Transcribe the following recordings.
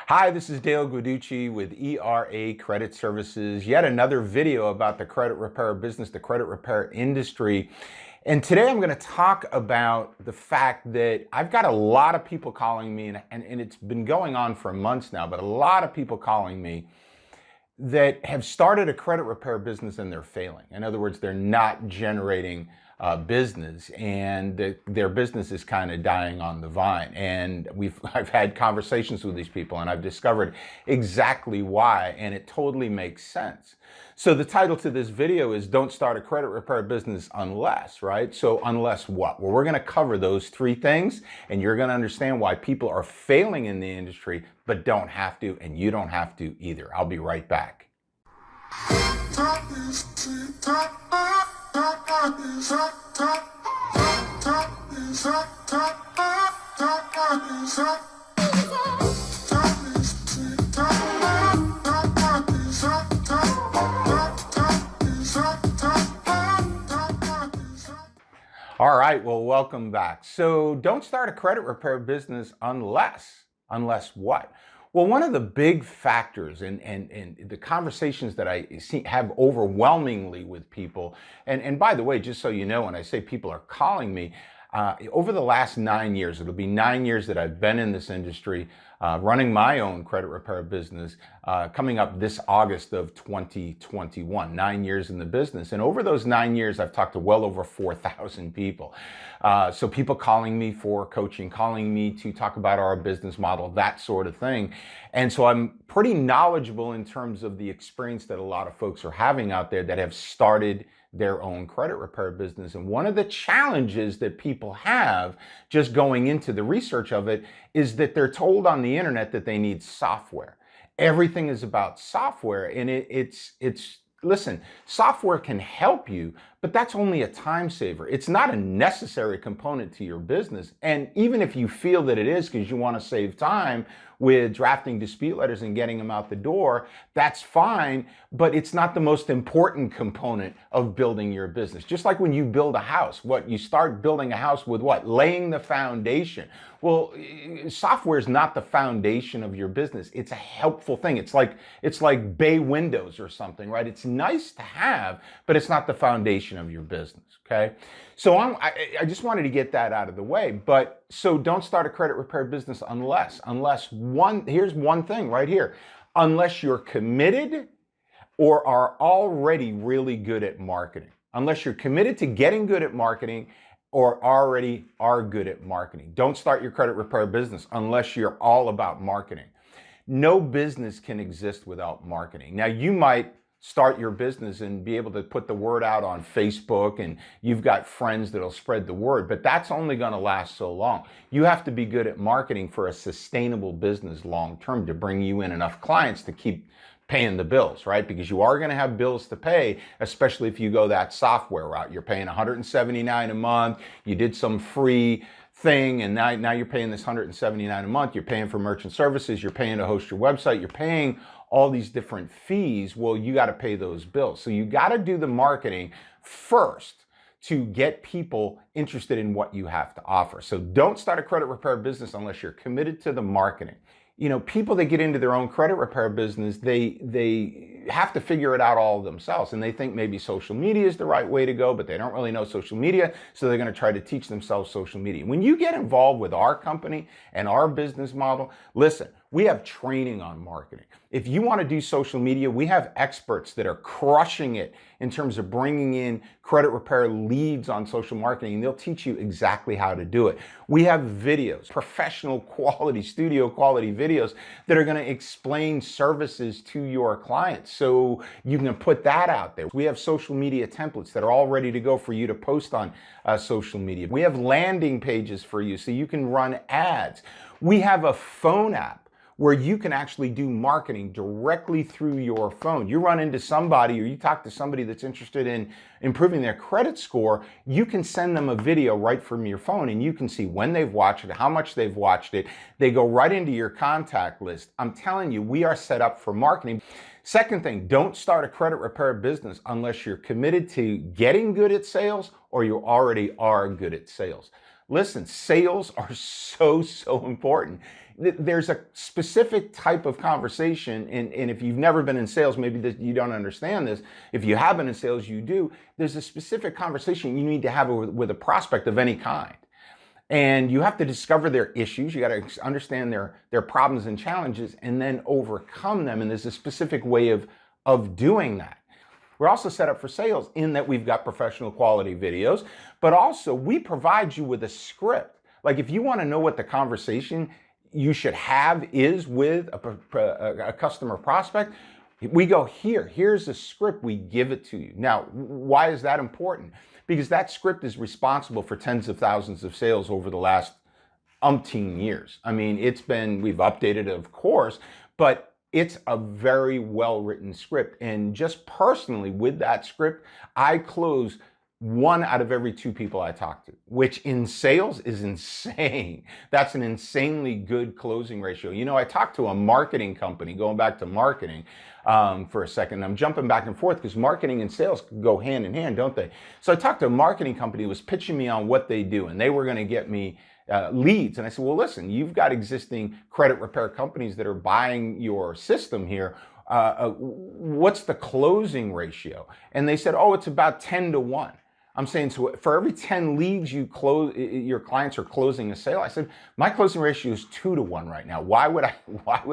Hi, this is Dale Guiducci with ERA Credit Services. Yet another video about the credit repair business, the credit repair industry. And today I'm going to talk about the fact that I've got a lot of people calling me, and it's been going on for months now, but a lot of people calling me that have started a credit repair business and they're failing. In other words, they're not generating business, and their business is kind of dying on the vine. And I've had conversations with these people, and I've discovered exactly why, and it totally makes sense. So the title to this video is "Don't Start a Credit Repair Business Unless," right? So unless what? Well, we're going to cover those three things, and you're going to understand why people are failing in the industry, but don't have to, and you don't have to either. I'll be right back. All right, well, welcome back. So don't start a credit repair business unless what? Well, one of the big factors in the conversations that I have overwhelmingly with people, and by the way, just so you know, when I say people are calling me, over the last 9 years, it'll be 9 years that I've been in this industry, running my own credit repair business, coming up this August of 2021, 9 years in the business. And over those 9 years, I've talked to well over 4,000 people. So people calling me for coaching, calling me to talk about our business model, that sort of thing. And so I'm pretty knowledgeable in terms of the experience that a lot of folks are having out there that have started their own credit repair business. And one of the challenges that people have just going into the research of it is that they're told on the internet that they need software. Everything is about software, and listen, software can help you, but that's only a time saver. It's not a necessary component to your business. And even if you feel that it is because you want to save time with drafting dispute letters and getting them out the door, that's fine, but it's not the most important component of building your business. Just like when you build a house, you start building a house with what? Laying the foundation. Well, software is not the foundation of your business. It's a helpful thing. It's like bay windows or something, right? It's nice to have, but it's not the foundation of your business, okay? So I just wanted to get that out of the way. But so don't start a credit repair business here's one thing right here. Unless you're committed or are already really good at marketing. Unless you're committed to getting good at marketing or already are good at marketing. Don't start your credit repair business unless you're all about marketing. No business can exist without marketing. Now, you might start your business and be able to put the word out on Facebook, and you've got friends that'll spread the word, but that's only going to last so long. You have to be good at marketing for a sustainable business long term to bring you in enough clients to keep paying the bills, right? Because you are going to have bills to pay, especially if you go that software route. You're paying $179 a month. You did some free thing, and now you're paying this $179 a month. You're paying for merchant services. You're paying to host your website. You're paying all these different fees. Well, you got to pay those bills. So you got to do the marketing first to get people interested in what you have to offer. So don't start a credit repair business unless you're committed to the marketing. You know, people that get into their own credit repair business, they have to figure it out all themselves. And they think maybe social media is the right way to go, but they don't really know social media. So they're going to try to teach themselves social media. When you get involved with our company and our business model, listen, we have training on marketing. If you want to do social media, we have experts that are crushing it in terms of bringing in credit repair leads on social marketing, and they'll teach you exactly how to do it. We have videos, professional quality, studio quality videos that are going to explain services to your clients, so you can put that out there. We have social media templates that are all ready to go for you to post on social media. We have landing pages for you so you can run ads. We have a phone app where you can actually do marketing directly through your phone. You run into somebody or you talk to somebody that's interested in improving their credit score, you can send them a video right from your phone, and you can see when they've watched it, how much they've watched it. They go right into your contact list. I'm telling you, we are set up for marketing. Second thing, don't start a credit repair business unless you're committed to getting good at sales or you already are good at sales. Listen, sales are so important. There's a specific type of conversation, and if you've never been in sales, maybe you don't understand this. If you have been in sales, you do. There's a specific conversation you need to have with a prospect of any kind. And you have to discover their issues. You got to understand their problems and challenges and then overcome them. And there's a specific way of doing that. We're also set up for sales in that we've got professional quality videos, but also we provide you with a script. Like if you want to know what the conversation you should have is with a customer prospect, we go here's a script, we give it to you. Now, why is that important? Because that script is responsible for tens of thousands of sales over the last umpteen years. I mean, we've updated it, of course, but it's a very well-written script. And just personally with that script, I close 1 out of every 2 people I talk to, which in sales is insane. That's an insanely good closing ratio. You know, I talked to a marketing company, going back to marketing for a second. I'm jumping back and forth because marketing and sales go hand in hand, don't they? So I talked to a marketing company who was pitching me on what they do, and they were going to get me leads. And I said, well, listen, you've got existing credit repair companies that are buying your system here. What's the closing ratio? And they said, oh, it's about 10 to 1. I'm saying, so for every 10 leads you close, your clients are closing a sale. I said, my closing ratio is 2 to 1 right now. Why would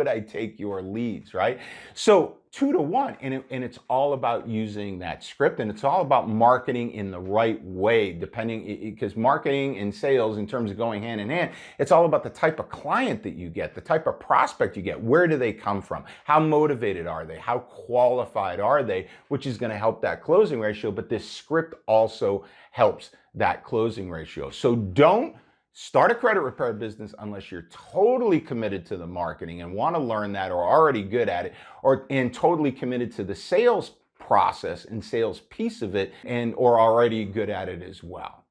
I take your leads, right? So 2 to 1, and it's all about using that script, and it's all about marketing in the right way, because marketing and sales, in terms of going hand in hand, it's all about the type of client that you get, the type of prospect you get. Where do they come from? How motivated are they? How qualified are they? Which is going to help that closing ratio, but this script also helps that closing ratio. So don't start a credit repair business unless you're totally committed to the marketing and want to learn that, or already good at it, and totally committed to the sales process and sales piece of it, or already good at it as well.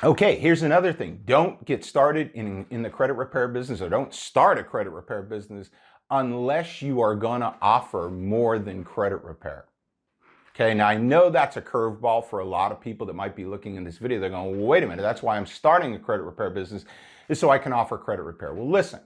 Okay, here's another thing. Don't get started in the credit repair business, or don't start a credit repair business unless you are going to offer more than credit repair. Okay, now I know that's a curveball for a lot of people that might be looking in this video. They're going, well, wait a minute, that's why I'm starting a credit repair business, is so I can offer credit repair. Well, listen,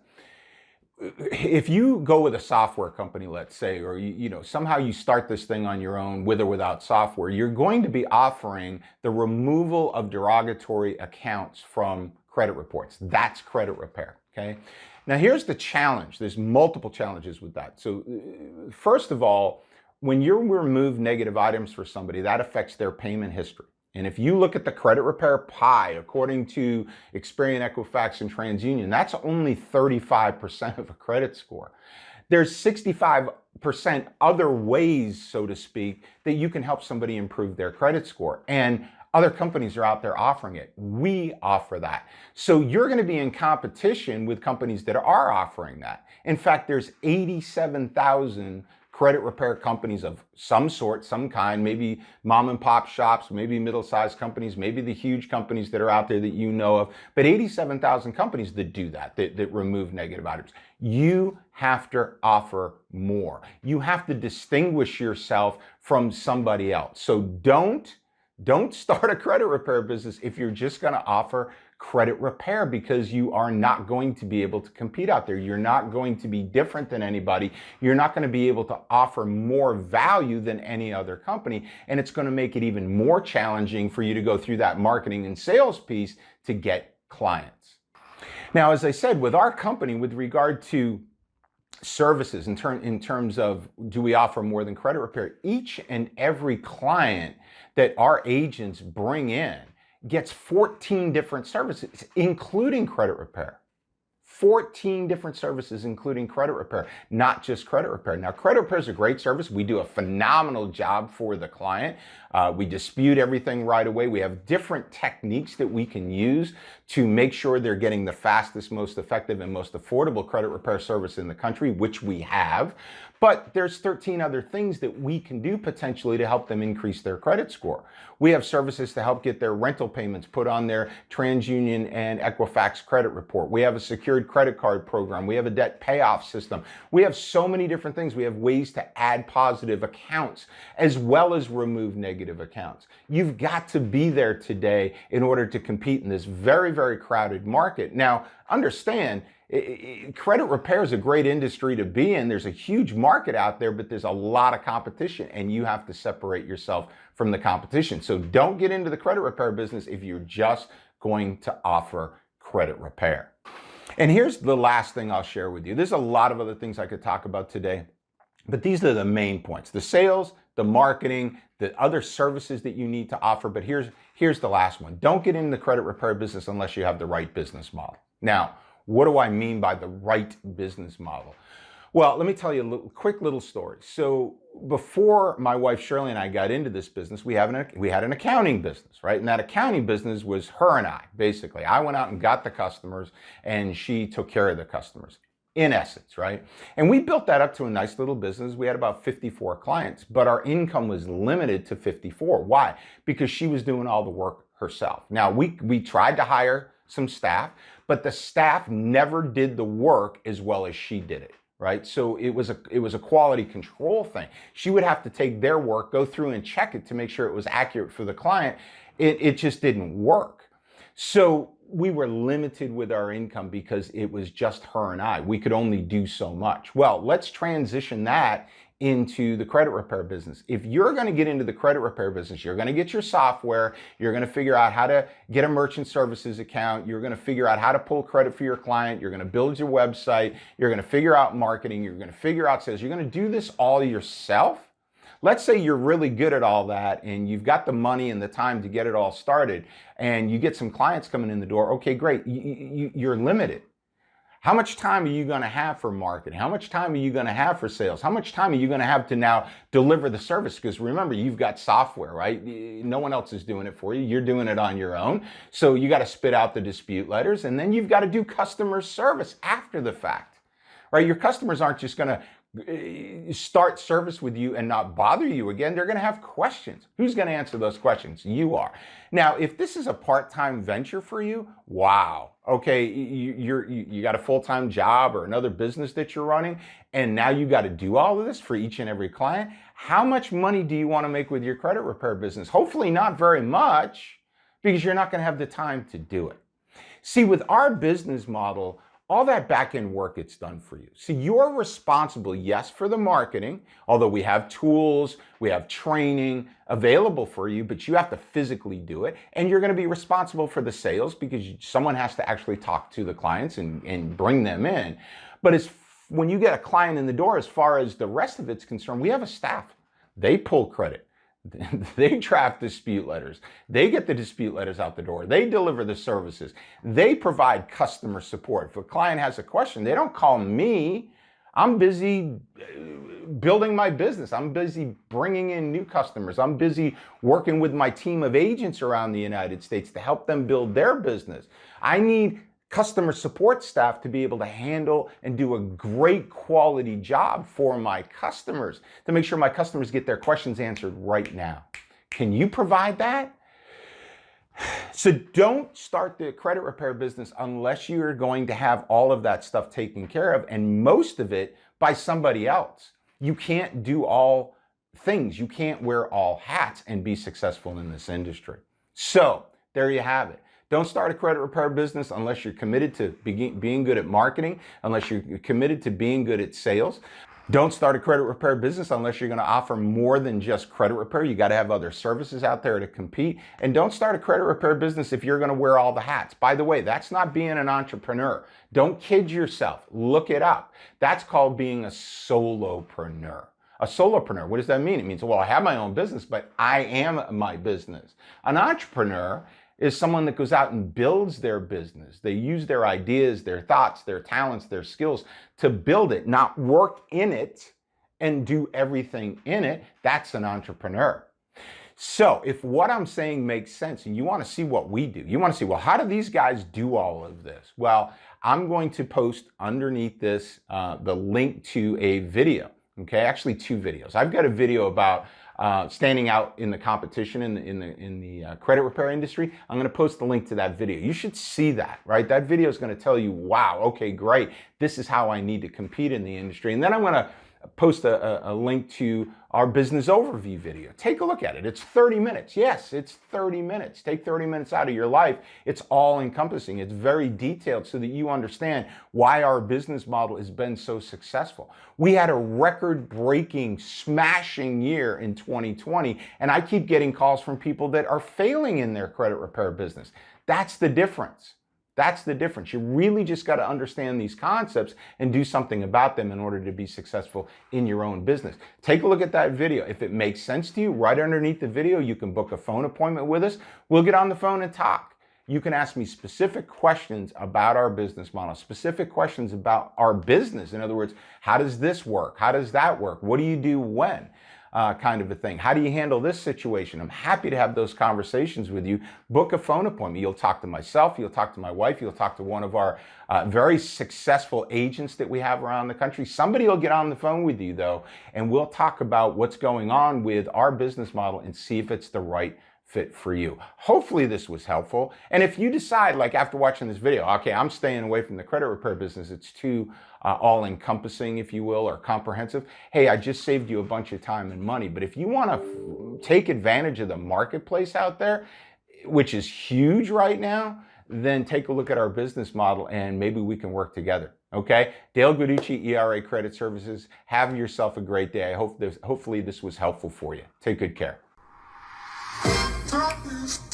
if you go with a software company, let's say, or somehow you start this thing on your own with or without software, you're going to be offering the removal of derogatory accounts from credit reports. That's credit repair, okay? Now here's the challenge. There's multiple challenges with that. So first of all, when you remove negative items for somebody, that affects their payment history. And if you look at the credit repair pie, according to Experian, Equifax, and TransUnion, that's only 35% of a credit score. There's 65% other ways, so to speak, that you can help somebody improve their credit score. And other companies are out there offering it. We offer that. So you're going to be in competition with companies that are offering that. In fact, there's 87,000 credit repair companies of some sort, some kind, maybe mom and pop shops, maybe middle-sized companies, maybe the huge companies that are out there that you know of, but 87,000 companies that do that remove negative items. You have to offer more. You have to distinguish yourself from somebody else. So don't start a credit repair business if you're just going to offer credit repair, because you are not going to be able to compete out there. You're not going to be different than anybody. You're not going to be able to offer more value than any other company. And it's going to make it even more challenging for you to go through that marketing and sales piece to get clients. Now, as I said, with our company, with regard to services, in terms of do we offer more than credit repair, each and every client that our agents bring in gets 14 different services, including credit repair. 14 different services, including credit repair, not just credit repair. Now, credit repair is a great service. We do a phenomenal job for the client. We dispute everything right away. We have different techniques that we can use to make sure they're getting the fastest, most effective, and most affordable credit repair service in the country, which we have. But there's 13 other things that we can do potentially to help them increase their credit score. We have services to help get their rental payments put on their TransUnion and Equifax credit report. We have a secured secured credit card program. We have a debt payoff system. We have so many different things. We have ways to add positive accounts as well as remove negative accounts. You've got to be there today in order to compete in this very, very crowded market. Now, understand, credit repair is a great industry to be in. There's a huge market out there, but there's a lot of competition, and you have to separate yourself from the competition. So don't get into the credit repair business if you're just going to offer credit repair. And here's the last thing I'll share with you. There's a lot of other things I could talk about today, but these are the main points: the sales, the marketing, the other services that you need to offer. But here's the last one. Don't get into the credit repair business unless you have the right business model. Now, what do I mean by the right business model? Well, let me tell you a quick little story. So before my wife Shirley and I got into this business, we had an accounting business, right? And that accounting business was her and I, basically. I went out and got the customers, and she took care of the customers, in essence, right? And we built that up to a nice little business. We had about 54 clients, but our income was limited to 54. Why? Because she was doing all the work herself. Now, we tried to hire some staff, but the staff never did the work as well as she did it, right? So it was a quality control thing. She would have to take their work, go through and check it to make sure it was accurate for the client. It just didn't work. So we were limited with our income because it was just her and I. We could only do so much. Well, let's transition that into the credit repair business. If you're going to get into the credit repair business, you're going to get your software, you're going to figure out how to get a merchant services account, you're going to figure out how to pull credit for your client, you're going to build your website, you're going to figure out marketing, you're going to figure out sales, you're going to do this all yourself. Let's say you're really good at all that and you've got the money and the time to get it all started, and you get some clients coming in the door. Okay, great. You're limited. How much time are you going to have for marketing? How much time are you going to have for sales? How much time are you going to have to now deliver the service? Because remember, you've got software, right? No one else is doing it for you. You're doing it on your own. So you got to spit out the dispute letters, and then you've got to do customer service after the fact, right? Your customers aren't just going to start service with you and not bother you again. They're going to have questions. Who's going to answer those questions? You are. Now, if this is a part-time venture for you, wow. Okay, you got a full-time job or another business that you're running, and now you got to do all of this for each and every client. How much money do you want to make with your credit repair business? Hopefully not very much, because you're not going to have the time to do it. See, with our business model, all that back-end work gets done for you. So you're responsible, yes, for the marketing, although we have tools, we have training available for you, but you have to physically do it. And you're going to be responsible for the sales, because someone has to actually talk to the clients and bring them in. But when you get a client in the door, as far as the rest of it's concerned, we have a staff. They pull credit. They draft dispute letters. They get the dispute letters out the door. They deliver the services. They provide customer support. If a client has a question, they don't call me. I'm busy building my business. I'm busy bringing in new customers. I'm busy working with my team of agents around the United States to help them build their business. I need customer support staff to be able to handle and do a great quality job for my customers, to make sure my customers get their questions answered right now. Can you provide that? So don't start the credit repair business unless you're going to have all of that stuff taken care of, and most of it by somebody else. You can't do all things. You can't wear all hats and be successful in this industry. So there you have it. Don't start a credit repair business unless you're committed to being good at marketing, unless you're committed to being good at sales. Don't start a credit repair business unless you're going to offer more than just credit repair. You got to have other services out there to compete. And don't start a credit repair business if you're going to wear all the hats. By the way, that's not being an entrepreneur. Don't kid yourself. Look it up. That's called being a solopreneur. A solopreneur, what does that mean? It means, well, I have my own business, but I am my business. An entrepreneur is someone that goes out and builds their business. They use their ideas, their thoughts, their talents, their skills to build it, not work in it and do everything in it. That's an entrepreneur. So if what I'm saying makes sense and you want to see what we do, you want to see, well, how do these guys do all of this? Well, I'm going to post underneath this the link to a video. Okay, actually 2 videos. I've got a video about standing out in the competition in the credit repair industry, I'm going to post the link to that video. You should see that, right? That video is going to tell you, wow, okay, great. This is how I need to compete in the industry. And then I'm going to post a link to our business overview video. Take a look at it. It's 30 minutes. Yes, it's 30 minutes. Take 30 minutes out of your life. It's all encompassing. It's very detailed so that you understand why our business model has been so successful. We had a record-breaking, smashing year in 2020, and I keep getting calls from people that are failing in their credit repair business. That's the difference. That's the difference. You really just got to understand these concepts and do something about them in order to be successful in your own business. Take a look at that video. If it makes sense to you, right underneath the video, you can book a phone appointment with us. We'll get on the phone and talk. You can ask me specific questions about our business model, specific questions about our business. In other words, how does this work? How does that work? What do you do when? Kind of a thing. How do you handle this situation? I'm happy to have those conversations with you. Book a phone appointment. You'll talk to myself, you'll talk to my wife, you'll talk to one of our very successful agents that we have around the country. Somebody will get on the phone with you though, and we'll talk about what's going on with our business model and see if it's the right fit for you. Hopefully this was helpful. And if you decide, like after watching this video, okay, I'm staying away from the credit repair business, it's too all-encompassing, if you will, or comprehensive, hey, I just saved you a bunch of time and money. But if you want to take advantage of the marketplace out there, which is huge right now, then take a look at our business model and maybe we can work together. Okay? Dale Guiducci, ERA Credit Services. Have yourself a great day. Hopefully this was helpful for you. Take good care. Top is